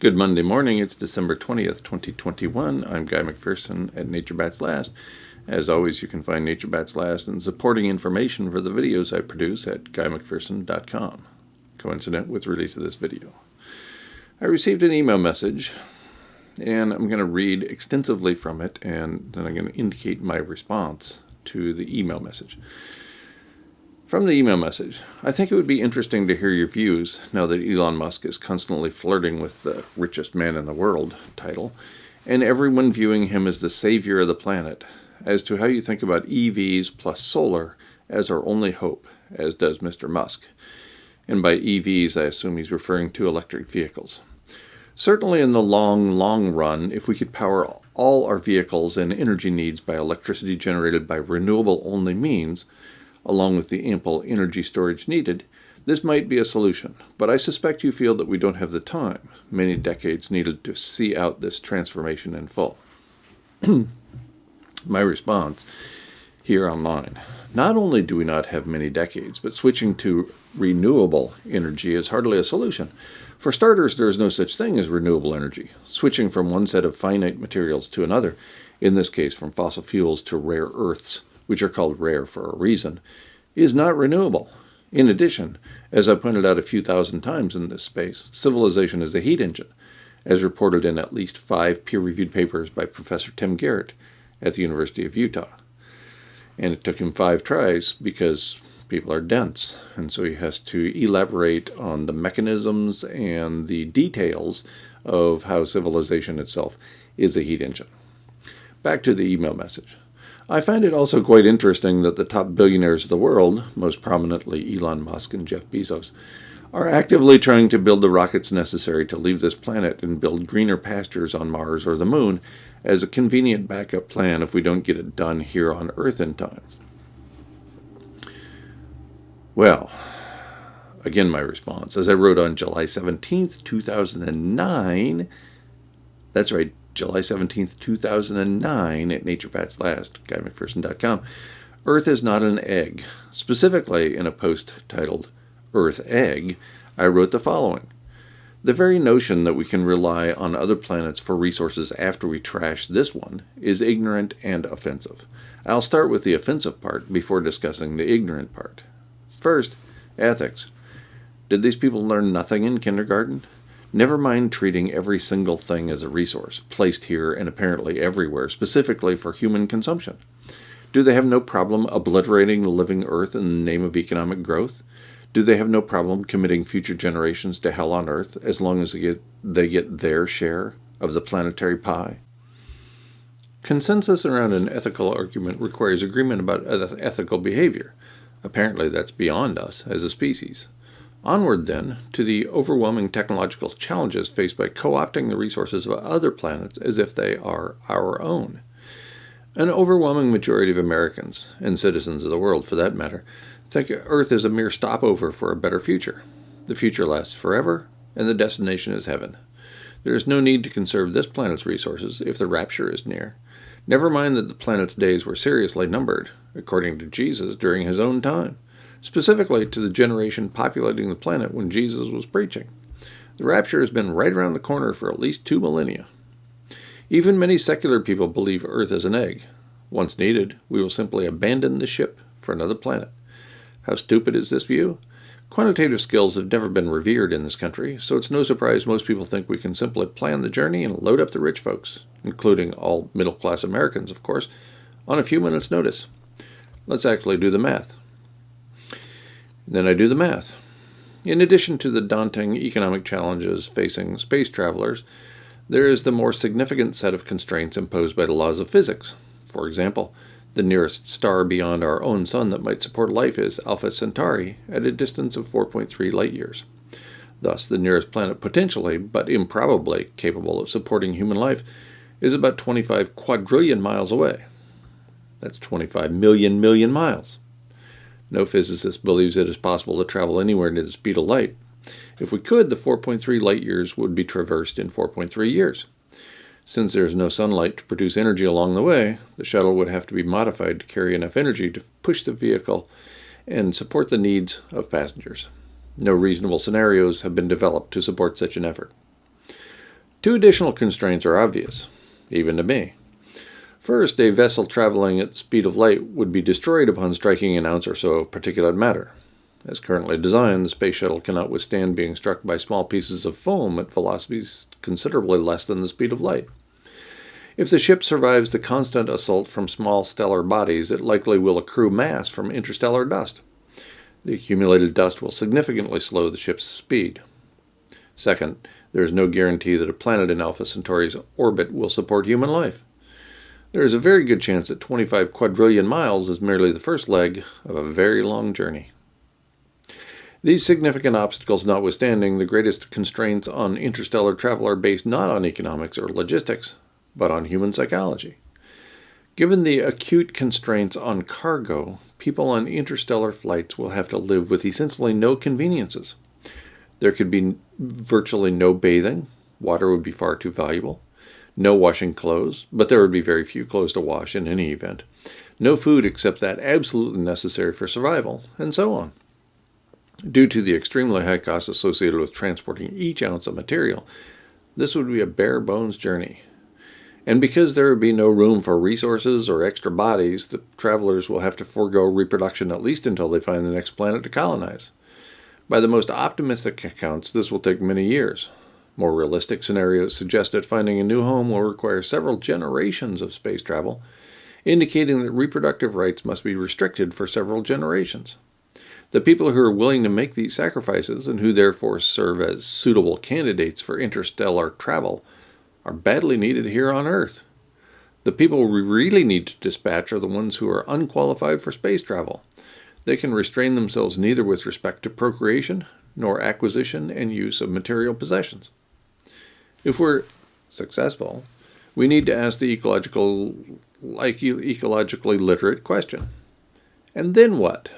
Good Monday morning. It's December 20th, 2021. I'm Guy McPherson at Nature Bats Last. As always, you can find Nature Bats Last and supporting information for the videos I produce at guymcpherson.com, coincident with the release of this video. I received an email message, and I'm going to read extensively from it, and then I'm going to indicate my response to the email message. From the email message, I think it would be interesting to hear your views now that Elon Musk is constantly flirting with the richest man in the world title, and everyone viewing him as the savior of the planet, as to how you think about EVs plus solar as our only hope, as does Mr. Musk. And by EVs, I assume he's referring to electric vehicles. Certainly in the long run, if we could power all our vehicles and energy needs by electricity generated by renewable-only means, along with the ample energy storage needed, this might be a solution. But I suspect you feel that we don't have the time, many decades needed to see out this transformation in full. My response here online: not only do we not have many decades, but switching to renewable energy is hardly a solution. For starters, there is no such thing as renewable energy. Switching from one set of finite materials to another, in this case from fossil fuels to rare earths, which are called rare for a reason, is not renewable. In addition, as I pointed out a few thousand times in this space, civilization is a heat engine, as reported in at least 5 peer-reviewed papers by Professor Tim Garrett at the University of Utah. And it took him 5 tries because people are dense, and so he has to elaborate on the mechanisms and the details of how civilization itself is a heat engine. Back to the email message. I find it also quite interesting that the top billionaires of the world, most prominently Elon Musk and Jeff Bezos, are actively trying to build the rockets necessary to leave this planet and build greener pastures on Mars or the Moon as a convenient backup plan if we don't get it done here on Earth in time. Well, again my response, as I wrote on July 17th, 2009, that's right, July 17th, 2009 at Nature Bats Last, guymcpherson.com, Earth is not an egg. Specifically, in a post titled Earth Egg, I wrote the following: the very notion that we can rely on other planets for resources after we trash this one is ignorant and offensive. I'll start with the offensive part before discussing the ignorant part. First, ethics. Did these people learn nothing in kindergarten? Never mind treating every single thing as a resource, placed here and apparently everywhere, specifically for human consumption. Do they have no problem obliterating the living Earth in the name of economic growth? Do they have no problem committing future generations to hell on Earth as long as they get their share of the planetary pie? Consensus around an ethical argument requires agreement about ethical behavior. Apparently that's beyond us as a species. Onward, then, to the overwhelming technological challenges faced by co-opting the resources of other planets as if they are our own. An overwhelming majority of Americans, and citizens of the world for that matter, think Earth is a mere stopover for a better future. The future lasts forever, and the destination is heaven. There is no need to conserve this planet's resources if the rapture is near. Never mind that the planet's days were seriously numbered, according to Jesus, during his own time, specifically to the generation populating the planet when Jesus was preaching. The rapture has been right around the corner for at least 2 millennia. Even many secular people believe Earth is an egg. Once needed, we will simply abandon the ship for another planet. How stupid is this view? Quantitative skills have never been revered in this country, so it's no surprise most people think we can simply plan the journey and load up the rich folks, including all middle-class Americans, of course, on a few minutes' notice. Let's actually do the math. Then I do the math. In addition to the daunting economic challenges facing space travelers, there is the more significant set of constraints imposed by the laws of physics. For example, the nearest star beyond our own sun that might support life is Alpha Centauri at a distance of 4.3 light-years. Thus, the nearest planet potentially, but improbably, capable of supporting human life is about 25 quadrillion miles away. That's 25 million miles. No physicist believes it is possible to travel anywhere near the speed of light. If we could, the 4.3 light-years would be traversed in 4.3 years. Since there is no sunlight to produce energy along the way, the shuttle would have to be modified to carry enough energy to push the vehicle and support the needs of passengers. No reasonable scenarios have been developed to support such an effort. Two additional constraints are obvious, even to me. First, a vessel traveling at the speed of light would be destroyed upon striking an ounce or so of particulate matter. As currently designed, the space shuttle cannot withstand being struck by small pieces of foam at velocities considerably less than the speed of light. If the ship survives the constant assault from small stellar bodies, it likely will accrue mass from interstellar dust. The accumulated dust will significantly slow the ship's speed. Second, there is no guarantee that a planet in Alpha Centauri's orbit will support human life. There is a very good chance that 25 quadrillion miles is merely the first leg of a very long journey. These significant obstacles notwithstanding, the greatest constraints on interstellar travel are based not on economics or logistics, but on human psychology. Given the acute constraints on cargo, people on interstellar flights will have to live with essentially no conveniences. There could be virtually no bathing, water would be far too valuable, no washing clothes, but there would be very few clothes to wash in any event, no food except that absolutely necessary for survival, and so on. Due to the extremely high costs associated with transporting each ounce of material, this would be a bare-bones journey. And because there would be no room for resources or extra bodies, the travelers will have to forego reproduction at least until they find the next planet to colonize. By the most optimistic accounts, this will take many years. More realistic scenarios suggest that finding a new home will require several generations of space travel, indicating that reproductive rights must be restricted for several generations. The people who are willing to make these sacrifices, and who therefore serve as suitable candidates for interstellar travel, are badly needed here on Earth. The people we really need to dispatch are the ones who are unqualified for space travel. They can restrain themselves neither with respect to procreation nor acquisition and use of material possessions. If we're successful, we need to ask the ecologically literate question. And then what?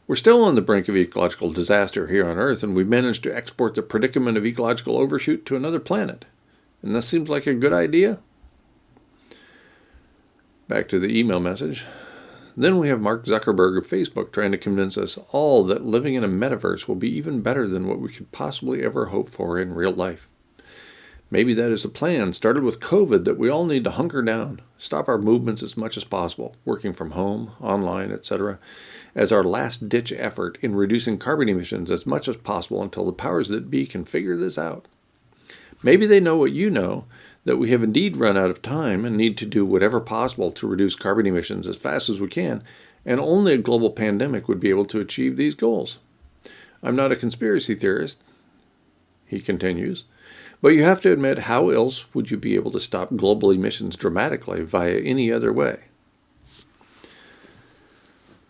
We're still on the brink of ecological disaster here on Earth, and we've managed to export the predicament of ecological overshoot to another planet. And this seems like a good idea? Back to the email message. Then we have Mark Zuckerberg of Facebook trying to convince us all that living in a metaverse will be even better than what we could possibly ever hope for in real life. Maybe that is the plan, started with COVID, that we all need to hunker down, stop our movements as much as possible, working from home, online, etc., as our last-ditch effort in reducing carbon emissions as much as possible until the powers that be can figure this out. Maybe they know what you know, that we have indeed run out of time and need to do whatever possible to reduce carbon emissions as fast as we can, and only a global pandemic would be able to achieve these goals. I'm not a conspiracy theorist, he continues, but you have to admit, how else would you be able to stop global emissions dramatically via any other way?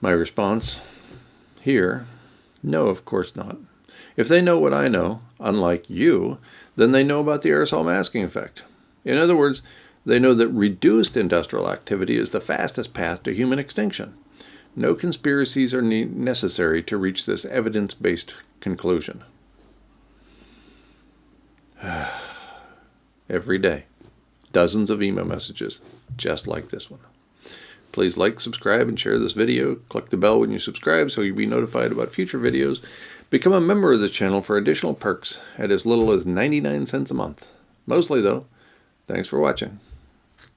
My response here, no, of course not. If they know what I know, unlike you, then they know about the aerosol masking effect. In other words, they know that reduced industrial activity is the fastest path to human extinction. No conspiracies are necessary to reach this evidence-based conclusion. Every day, dozens of email messages just like this one. Please like, subscribe, and share this video. Click the bell when you subscribe so you'll be notified about future videos. Become a member of the channel for additional perks at as little as 99 cents a month. Mostly, though, thanks for watching.